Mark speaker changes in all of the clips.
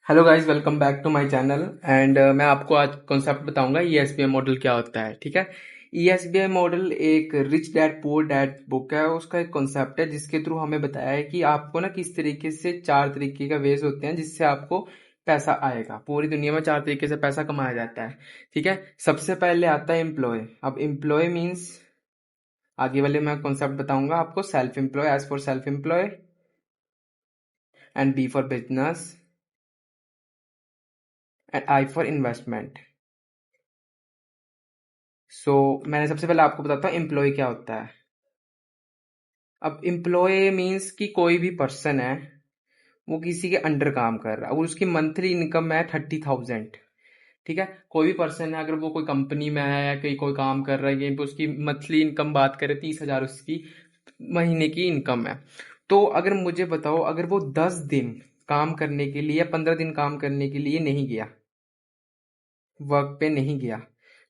Speaker 1: Hello guys, welcome back to my channel. And मैं आपको आज कॉन्सेप्ट बताऊंगा ईएसबीआई मॉडल क्या होता है। ठीक है। ईएसबीआई मॉडल एक rich dad poor dad book है। उसका एक कॉन्सेप्ट है जिसके थ्रू हमें बताया है कि आपको ना किस तरीके से चार तरीके का वेज होते हैं जिससे आपको पैसा आएगा। पूरी दुनिया में चार तरीके से पैसा कमाया जाता है। ठीक है। सबसे पहले आता है एम्प्लॉय। अब एम्प्लॉय मीन्स आगे वाले मैं कॉन्सेप्ट बताऊंगा आपको। Self employ, S for self employ, and B for business, and I for investment. मैंने सबसे पहले आपको बताता हूँ एम्प्लॉय क्या होता है। अब एम्प्लॉय मीन्स कि कोई भी पर्सन है, वो किसी के अंडर काम कर रहा है और उसकी मंथली इनकम है 30,000। ठीक है। कोई भी पर्सन है, अगर वो कोई कंपनी में है या कहीं कोई काम कर रहा है, कहीं पे उसकी मंथली इनकम बात करें 30,000 उसकी महीने की इनकम है। तो अगर मुझे बताओ, अगर वो 10 दिन काम करने के लिए या 15 दिन काम करने के लिए नहीं गया, वर्क पे नहीं गया,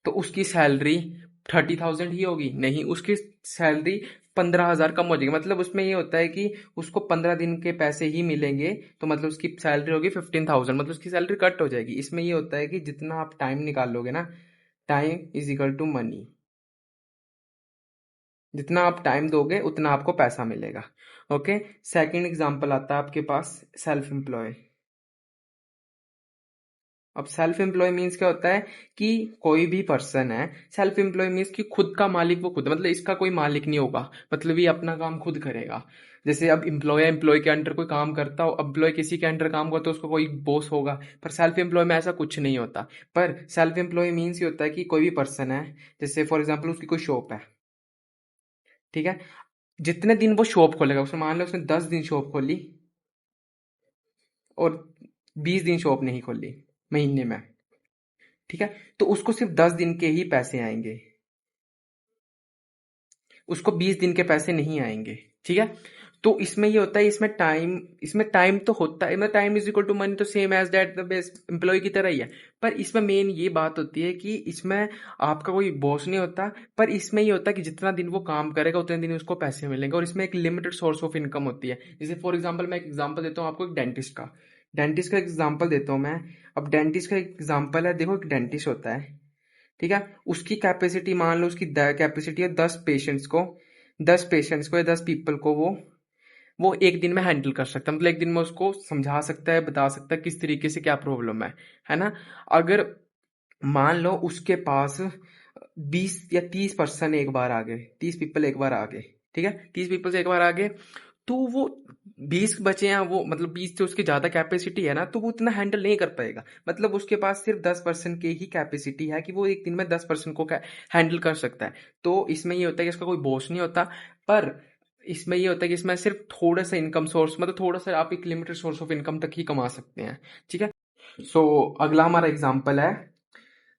Speaker 1: तो उसकी सैलरी 30,000 ही होगी? नहीं, उसकी सैलरी 15,000 कम हो जाएगी। मतलब उसमें ये होता है कि उसको 15 दिन के पैसे ही मिलेंगे, तो मतलब उसकी सैलरी होगी 15,000, मतलब उसकी सैलरी कट हो जाएगी। इसमें ये होता है कि जितना आप टाइम निकालोगे ना, time is equal to money. जितना आप टाइम दोगे उतना आपको पैसा मिलेगा। ओके। सेकंड एग्जांपल आता है आपके पास, सेल्फ एम्प्लॉय। अब सेल्फ एम्प्लॉय मीन्स क्या होता है कि कोई भी पर्सन है, सेल्फ एम्प्लॉय मीन्स कि खुद का मालिक वो खुद है, मतलब इसका कोई मालिक नहीं होगा, मतलब ये अपना काम खुद करेगा। जैसे अब एम्प्लॉय के अंडर कोई काम करता हो, एम्प्लॉय किसी के अंडर काम करता हो, उसको कोई बॉस होगा। पर सेल्फ एम्प्लॉय में ऐसा कुछ नहीं होता। पर सेल्फ एम्प्लॉय मीन्स ये होता है कि कोई भी पर्सन है, जैसे फॉर एग्जाम्पल उसकी कोई शॉप है। ठीक है। जितने दिन वो शॉप खोलेगा, उसमें मान लो उसने 10 दिन शॉप खोली और 20 दिन शॉप नहीं खोली महीने में। ठीक है। तो उसको सिर्फ 10 दिन के ही पैसे आएंगे, उसको 20 दिन के पैसे नहीं आएंगे। ठीक है। तो इसमें ये होता है, इसमें टाइम तो होता है, मतलब time is equal to money, तो same as that the best employ की तरह ही है। पर इसमें मेन ये बात होती है कि इसमें आपका कोई बॉस नहीं होता। पर इसमें ये होता है कि जितना दिन वो काम करेगा उतने दिन उसको पैसे मिलेंगे, और इसमें एक लिमिटेड सोर्स ऑफ इनकम होती है। जैसे फॉर एग्जाम्पल मैं एक एग्जाम्पल देता हूँ आपको, एक डेंटिस्ट का एग्जाम्पल देता हूँ मैं। अब डेंटिस्ट का एग्जाम्पल है, देखो एक डेंटिस्ट होता है। ठीक है। उसकी कैपेसिटी मान लो, उसकी कैपेसिटी है 10 पेशेंट्स को या 10 पीपल को वो एक दिन में हैंडल कर सकता है, मतलब एक दिन में उसको समझा सकता है, बता सकता है किस तरीके से क्या प्रॉब्लम है ना। अगर मान लो उसके पास 20 या 30 पर्सन एक बार आ गए, 30 पीपल एक बार आ गए। ठीक है। 30 पीपल से एक बार आ गए, तो वो 20 बचे हैं, वो मतलब 20 से उसकी ज्यादा कैपेसिटी है ना, तो वो उतना हैंडल नहीं कर पाएगा। मतलब उसके पास सिर्फ 10 पर्सन की ही कैपेसिटी है कि वो एक दिन में 10 पर्सन को हैंडल कर सकता है। तो इसमें ये होता है कि इसका कोई बॉस नहीं होता। पर इसमें ये होता है कि इसमें सिर्फ थोड़ा सा इनकम सोर्स, मतलब थोड़ा सा आप एक लिमिटेड सोर्स ऑफ इनकम तक ही कमा सकते हैं। ठीक है। सो अगला हमारा एग्जाम्पल है,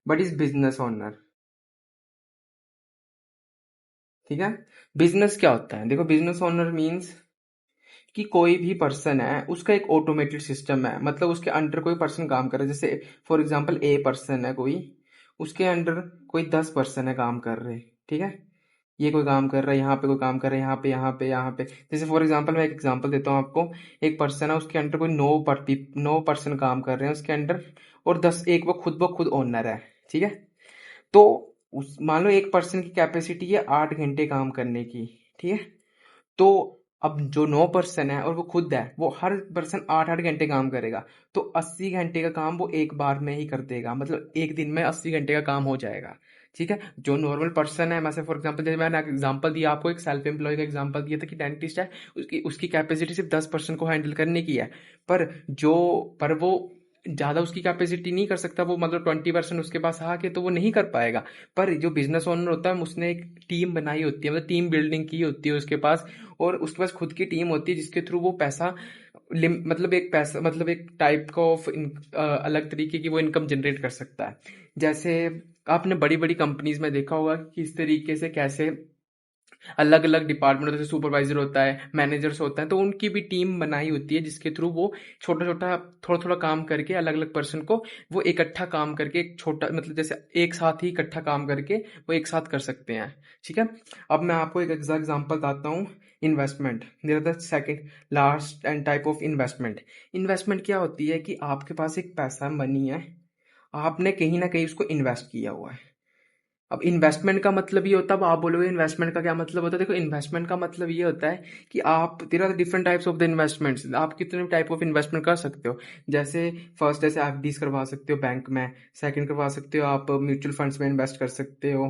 Speaker 1: व्हाट इज बिजनेस ओनर। ठीक है। बिजनेस क्या होता है, देखो बिजनेस ओनर मीन्स कि कोई भी पर्सन है, उसका एक ऑटोमेटेड सिस्टम है, मतलब उसके अंडर कोई पर्सन काम कर रहा है। जैसे फॉर एग्जांपल ए पर्सन है कोई, उसके अंडर कोई 10 पर्सन है काम कर रहे। ठीक है। ये कोई काम कर रहा है, यहाँ पे कोई काम कर रहा है, यहाँ पे। जैसे फॉर एग्जांपल मैं एक एग्जांपल देता हूँ आपको। एक पर्सन है, उसके अंडर कोई 9 पर्सन काम कर रहे हैं उसके अंडर, और 10 एक वो खुद ओनर है। ठीक है। तो उस मान लो एक पर्सन की कैपेसिटी है 8 घंटे काम करने की। ठीक है। तो अब जो 9 पर्सन है और वो खुद है, वो हर पर्सन 8 8 घंटे काम करेगा। तो 80 घंटे का काम वो एक बार में ही कर देगा, मतलब एक दिन में 80 घंटे का काम हो जाएगा। ठीक है। जो नॉर्मल पर्सन है, मैं से फॉर एग्जांपल, जैसे मैंने एग्जांपल दिया आपको, एक सेल्फ एम्प्लॉय का एग्जांपल दिया था कि डेंटिस्ट है, उसकी उसकी कैपेसिटी सिर्फ 10 पर्सन को हैंडल करने की है। पर जो पर वो ज्यादा उसकी कैपेसिटी नहीं कर सकता, वो मतलब 20 पर्सन उसके पास आके तो वो नहीं कर पाएगा। पर जो बिजनेस ओनर होता है, उसने एक टीम बनाई होती है, मतलब टीम बिल्डिंग की होती है उसके पास, और उसके पास खुद की टीम होती है जिसके थ्रू वो पैसा मतलब एक टाइप का ऑफ अलग तरीके की वो इनकम जनरेट कर सकता है। जैसे आपने बड़ी बड़ी कंपनीज में देखा होगा कि किस तरीके से कैसे अलग अलग डिपार्टमेंट, जैसे सुपरवाइजर होता है, मैनेजर्स होता है, तो उनकी भी टीम बनाई होती है जिसके थ्रू वो छोटा छोटा थोड़ा थोड़ा काम करके अलग अलग पर्सन को वो इकट्ठा काम करके एक छोटा मतलब जैसे एक साथ ही इकट्ठा काम करके वो एक साथ कर सकते हैं। ठीक है। अब मैं आपको एक एग्जाम्पल बताता हूँ। Investment, there the second last and type of investment. Investment क्या होती है कि आपके पास एक पैसा मनी है, आपने कहीं ना कहीं उसको इन्वेस्ट किया हुआ है। अब इन्वेस्टमेंट का मतलब ये होता है, अब आप बोलोगे इन्वेस्टमेंट का क्या मतलब होता है। देखो इन्वेस्टमेंट का मतलब ये होता है कि आप there are different types of the investments, आप कितने टाइप ऑफ इन्वेस्टमेंट कर सकते हो। जैसे फर्स्ट ऐसे एफडीज करवा सकते हो बैंक में, सेकंड करवा सकते हो आप म्यूचुअल फंड्स में इन्वेस्ट कर सकते हो।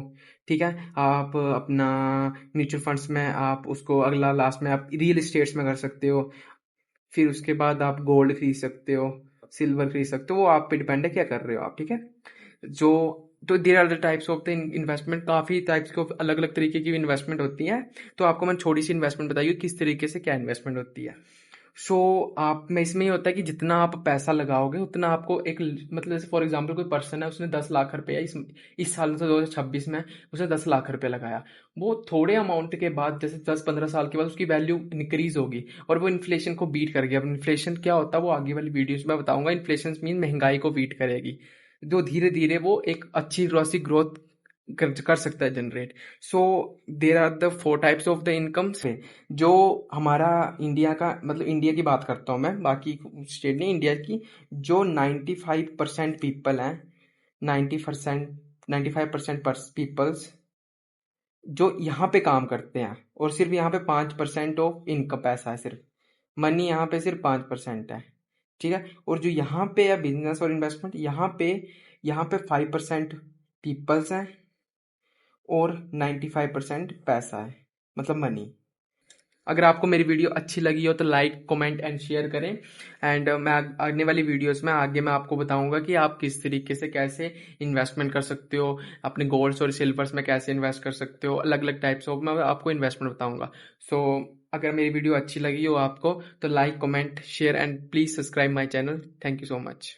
Speaker 1: ठीक है। आप अपना म्यूचुअल फंड्स में आप उसको अगला लास्ट में आप रियल इस्टेट्स में कर सकते हो। फिर उसके बाद आप गोल्ड खरीद सकते हो, सिल्वर खरीद सकते हो, वो आप पे डिपेंड है क्या कर रहे हो आप। ठीक है। जो तो there are the types of the investment, काफ़ी टाइप्स के अलग अलग तरीके की इन्वेस्टमेंट होती है। तो आपको मैं छोटी सी इन्वेस्टमेंट बताइए किस तरीके से क्या इन्वेस्टमेंट होती है। सो आप में इसमें ये होता है कि जितना आप पैसा लगाओगे उतना आपको एक मतलब जैसे फॉर एग्जांपल कोई पर्सन है, उसने 10 लाख रुपया इस साल से 2026 में उसने 10 लाख रुपया लगाया। वो थोड़े अमाउंट के बाद जैसे 10-15 साल के बाद उसकी वैल्यू इंक्रीज होगी और वो इन्फ्लेशन को बीट कर गया। अब इन्फ्लेशन क्या होता है वो आगे वाली वीडियोस में बताऊंगा। इन्फ्लेशन मीन महंगाई को बीट करेगी, जो धीरे धीरे वो एक अच्छी खासी ग्रोथ कर सकता है generate. So there are the 4 types of the income से जो हमारा इंडिया का मतलब इंडिया की बात करता हूँ मैं, बाकी स्टेट नहीं, इंडिया की। जो 95% पीपल हैं, 90% 95% पीपल्स जो यहाँ पे काम करते हैं, और सिर्फ यहाँ पे 5% ऑफ इनकम पैसा है, सिर्फ मनी यहाँ पे सिर्फ 5% है। ठीक है। और जो यहाँ पे है बिजनेस और इन्वेस्टमेंट, यहाँ पे 5% पीपल्स हैं और 95% पैसा है, मतलब मनी। अगर आपको मेरी वीडियो अच्छी लगी हो तो लाइक कमेंट एंड शेयर करें। एंड मैं आने वाली वीडियोस में आगे मैं आपको बताऊंगा कि आप किस तरीके से कैसे इन्वेस्टमेंट कर सकते हो, अपने गोल्ड्स और सिल्वर्स में कैसे इन्वेस्ट कर सकते हो, अलग अलग टाइप्स ऑफ मैं आपको इन्वेस्टमेंट बताऊंगा। सो अगर मेरी वीडियो अच्छी लगी हो आपको तो like comment share and please subscribe my channel. Thank you so much.